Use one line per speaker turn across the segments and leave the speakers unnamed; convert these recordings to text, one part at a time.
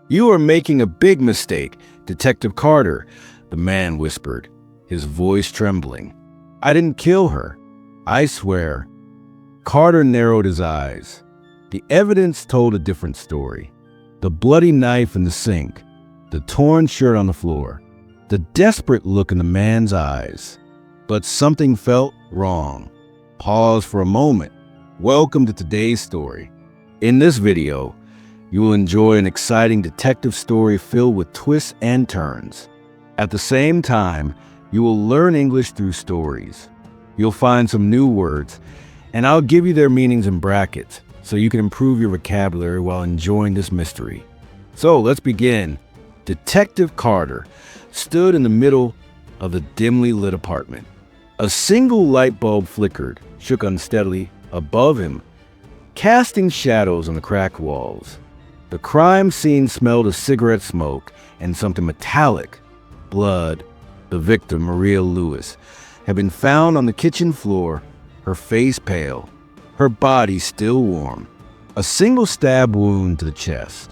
"You are making a big mistake, Detective Carter," the man whispered, his voice trembling. "I didn't kill her. I swear." Carter narrowed his eyes. The evidence told a different story. The bloody knife in the sink, the torn shirt on the floor, the desperate look in the man's eyes. But something felt wrong. Pause for a moment. Welcome to today's story. In this video, you will enjoy an exciting detective story filled with twists and turns. At the same time, you will learn English through stories. You'll find some new words, and I'll give you their meanings in brackets so you can improve your vocabulary while enjoying this mystery. So let's begin. Detective Carter stood in the middle of the dimly lit apartment. A single light bulb flickered, shook unsteadily above him, casting shadows on the cracked walls. The crime scene smelled of cigarette smoke and something metallic. Blood. The victim, Maria Lewis, had been found on the kitchen floor, her face pale, her body still warm. A single stab wound to the chest.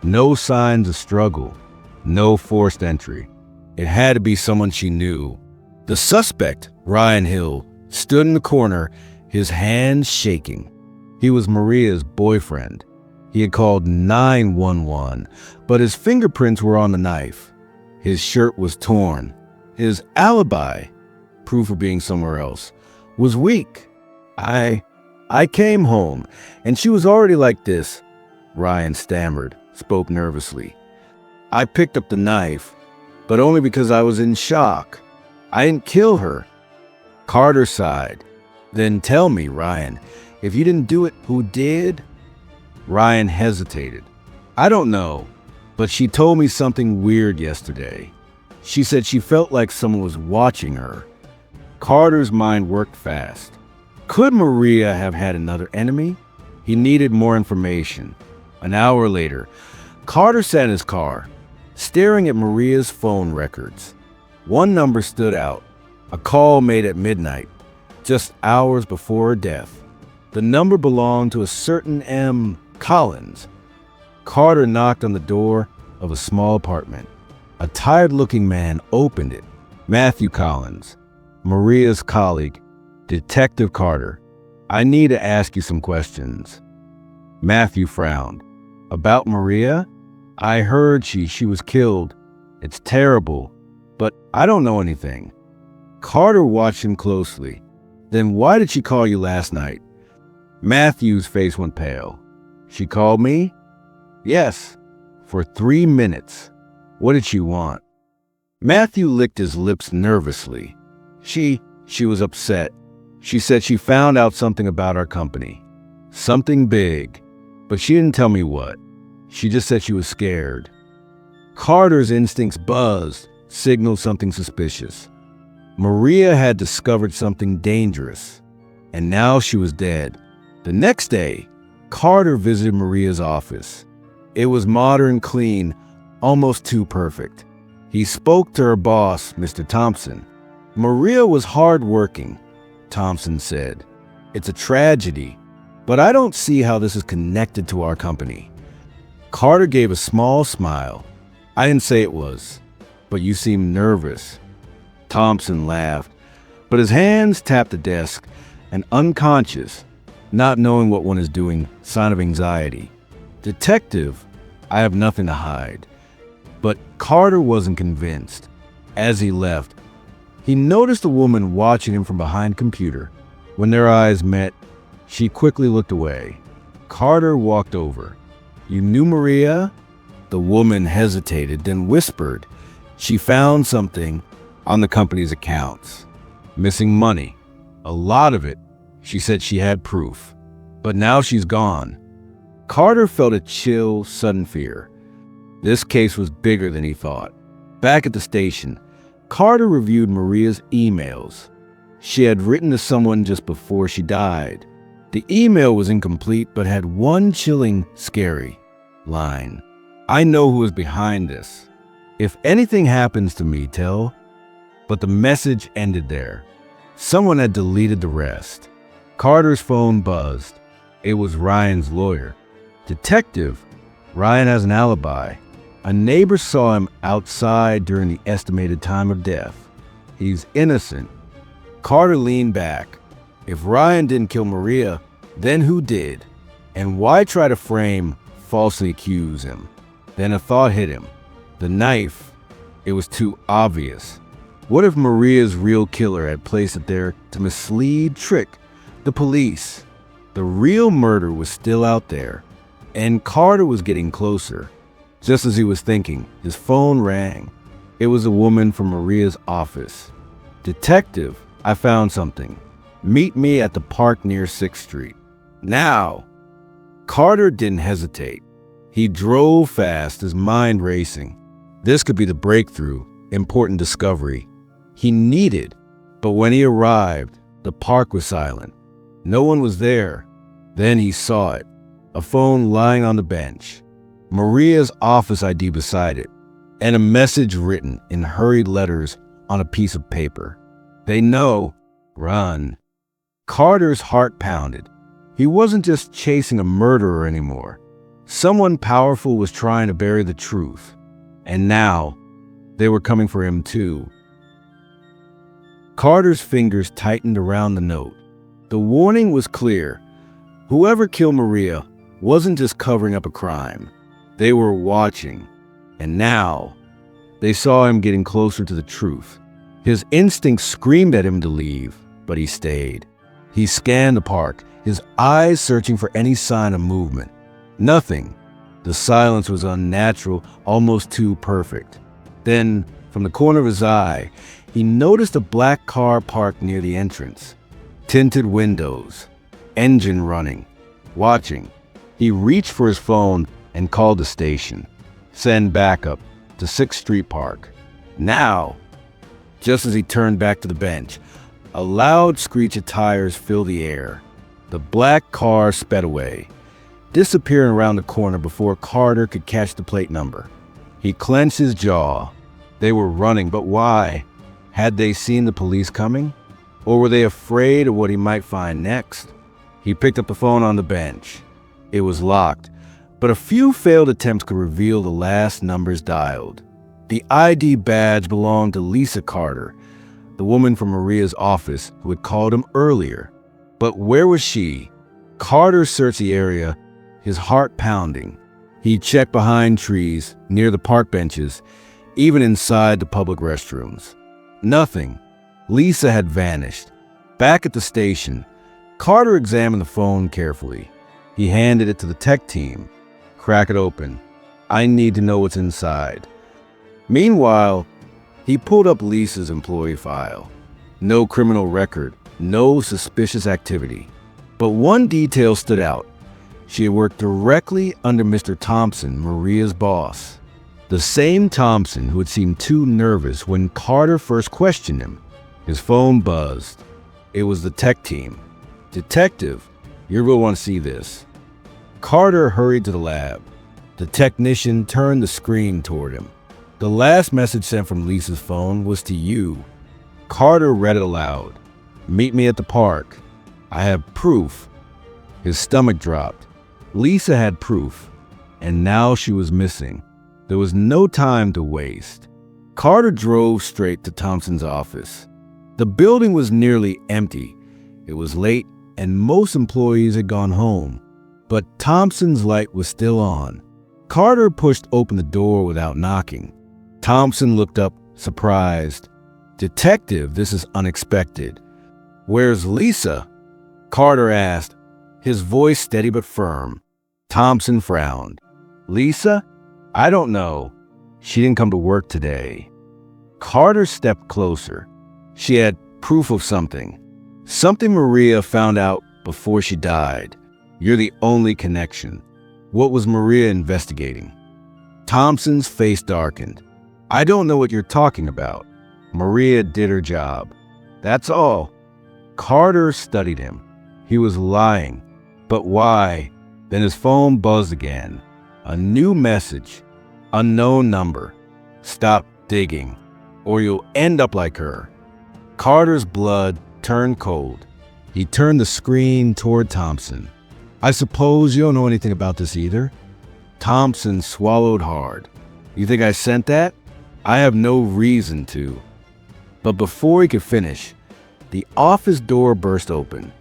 No signs of struggle, no forced entry. It had to be someone she knew. The suspect, Ryan Hill, stood in the corner, his hands shaking. He was Maria's boyfriend. He had called 911, but his fingerprints were on the knife. His shirt was torn. His alibi, proof of being somewhere else, was weak. I came home, and she was already like this, Ryan stammered, spoke nervously. "I picked up the knife, but only because I was in shock. I didn't kill her." Carter sighed. "Then tell me, Ryan, if you didn't do it, who did?" Ryan hesitated. "I don't know, but she told me something weird yesterday. She said she felt like someone was watching her." Carter's mind worked fast. Could Maria have had another enemy? He needed more information. An hour later, Carter sat in his car, staring at Maria's phone records. One number stood out, a call made at midnight, just hours before her death. The number belonged to a certain M. Collins. Carter knocked on the door of a small apartment. A tired-looking man opened it. "Matthew Collins, Maria's colleague, Detective Carter. I need to ask you some questions." Matthew frowned. "About Maria? I heard she was killed. It's terrible, but I don't know anything." Carter watched him closely. "Then why did she call you last night?" Matthew's face went pale. "She called me?" "Yes, for 3 minutes. What did she want?" Matthew licked his lips nervously. She was upset. She said she found out something about our company. Something big, but she didn't tell me what. She just said she was scared." Carter's instincts buzzed, signaled something suspicious. Maria had discovered something dangerous, and now she was dead. The next day, Carter visited Maria's office. It was modern, clean, almost too perfect. He spoke to her boss, Mr. Thompson. "Maria was hardworking," Thompson said. "It's a tragedy, but I don't see how this is connected to our company." Carter gave a small smile. "I didn't say it was, but you seem nervous." Thompson laughed, but his hands tapped the desk, and unconscious, not knowing what one is doing, sign of anxiety. "Detective, I have nothing to hide." But Carter wasn't convinced. As he left, he noticed a woman watching him from behind a computer. When their eyes met, she quickly looked away. Carter walked over. "You knew Maria?" The woman hesitated, then whispered. "She found something on the company's accounts. Missing money. A lot of it. She said she had proof. But now she's gone." Carter felt a chill, sudden fear. This case was bigger than he thought. Back at the station, Carter reviewed Maria's emails. She had written to someone just before she died. The email was incomplete, but had one chilling, scary line. "I know who is behind this. If anything happens to me, tell." But the message ended there. Someone had deleted the rest. Carter's phone buzzed. It was Ryan's lawyer. "Detective, Ryan has an alibi. A neighbor saw him outside during the estimated time of death. He's innocent. Carter leaned back. If Ryan didn't kill Maria, then who did? And why try to falsely accuse him? Then a thought hit him. The knife. It was too obvious. What if Maria's real killer had placed it there to mislead, trick the police? The real murder was still out there, and Carter was getting closer. Just as he was thinking, his phone rang. It was a woman from Maria's office. "Detective, I found something. Meet me at the park near 6th Street. Now." Carter didn't hesitate. He drove fast, his mind racing. This could be the breakthrough, important discovery he needed. But when he arrived, the park was silent. No one was there. Then he saw it, a phone lying on the bench, Maria's office ID beside it, and a message written in hurried letters on a piece of paper. "They know. Run." Carter's heart pounded. He wasn't just chasing a murderer anymore. Someone powerful was trying to bury the truth. And now, they were coming for him too. Carter's fingers tightened around the note. The warning was clear. Whoever killed Maria wasn't just covering up a crime. They were watching. And now, they saw him getting closer to the truth. His instincts screamed at him to leave, but he stayed. He scanned the park, his eyes searching for any sign of movement. Nothing. The silence was unnatural, almost too perfect. Then, from the corner of his eye, he noticed a black car parked near the entrance. Tinted windows, engine running, watching. He reached for his phone and called the station. Send backup to 6th Street Park. Now! Just as he turned back to the bench, a loud screech of tires filled the air. The black car sped away, disappearing around the corner before Carter could catch the plate number. He clenched his jaw. They were running, but why? Had they seen the police coming? Or were they afraid of what he might find next? He picked up the phone on the bench. It was locked, but a few failed attempts could reveal the last numbers dialed. The ID badge belonged to Lisa Carter, the woman from Maria's office who had called him earlier. But where was she? Carter searched the area, his heart pounding. He checked behind trees, near the park benches, even inside the public restrooms. Nothing. Lisa had vanished. Back at the station, Carter examined the phone carefully. He handed it to the tech team. "Crack it open. I need to know what's inside." Meanwhile, he pulled up Lisa's employee file. No criminal record, no suspicious activity. But one detail stood out. She had worked directly under Mr. Thompson, Maria's boss. The same Thompson who had seemed too nervous when Carter first questioned him. His phone buzzed. It was the tech team. "Detective, you will want to see this." Carter hurried to the lab. The technician turned the screen toward him. "The last message sent from Lisa's phone was to you." Carter read it aloud. "Meet me at the park. I have proof." His stomach dropped. Lisa had proof, and now she was missing. There was no time to waste. Carter drove straight to Thompson's office. The building was nearly empty. It was late, and most employees had gone home. But Thompson's light was still on. Carter pushed open the door without knocking. Thompson looked up, surprised. "Detective, this is unexpected." "Where's Lisa?" Carter asked, his voice steady but firm. Thompson frowned. "Lisa? I don't know. She didn't come to work today." Carter stepped closer. She had proof of something. Something Maria found out before she died. "You're the only connection." What was Maria investigating? Thompson's face darkened. "I don't know what you're talking about. Maria did her job. That's all." Carter studied him. He was lying. But why? Then his phone buzzed again. A new message. Unknown number. "Stop digging, or you'll end up like her." Carter's blood turned cold. He turned the screen toward Thompson. "I suppose you don't know anything about this either?" Thompson swallowed hard. You think I sent that? I have no reason to. But before he could finish, the office door burst open.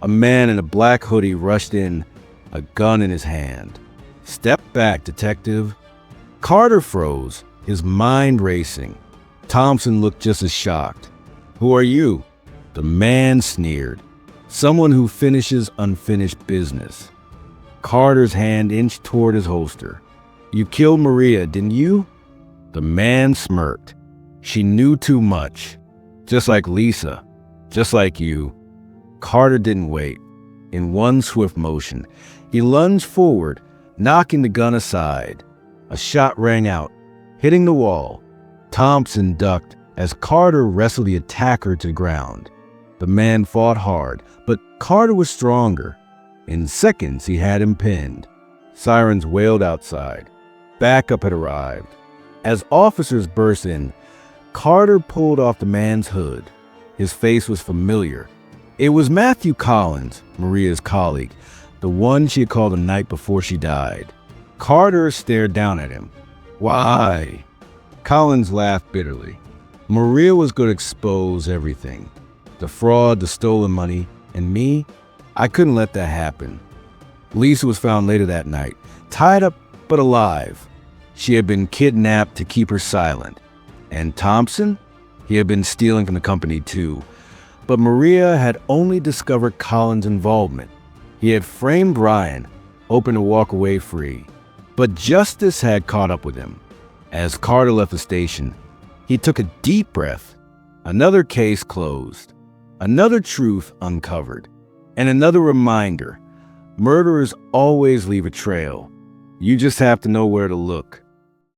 A man in a black hoodie rushed in, a gun in his hand. Step back, detective. Carter froze, his mind racing. Thompson looked just as shocked. Who are you? The man sneered. Someone who finishes unfinished business. Carter's hand inched toward his holster. You killed Maria, didn't you? The man smirked. She knew too much. Just like Lisa. Just like you. Carter didn't wait. In one swift motion, he lunged forward, knocking the gun aside. A shot rang out, hitting the wall. Thompson ducked as Carter wrestled the attacker to the ground. The man fought hard, but Carter was stronger. In seconds, he had him pinned. Sirens wailed outside. Backup had arrived. As officers burst in, Carter pulled off the man's hood. His face was familiar. It was Matthew Collins, Maria's colleague, the one she had called the night before she died. Carter stared down at him. Why? Collins laughed bitterly. Maria was going to expose everything. The fraud, the stolen money, and me, I couldn't let that happen. Lisa was found later that night, tied up but alive. She had been kidnapped to keep her silent. And Thompson? He had been stealing from the company too. But Maria had only discovered Collins' involvement. He had framed Ryan, hoping to walk away free. But justice had caught up with him. As Carter left the station, he took a deep breath. Another case closed. Another truth uncovered. And another reminder. Murderers always leave a trail. You just have to know where to look.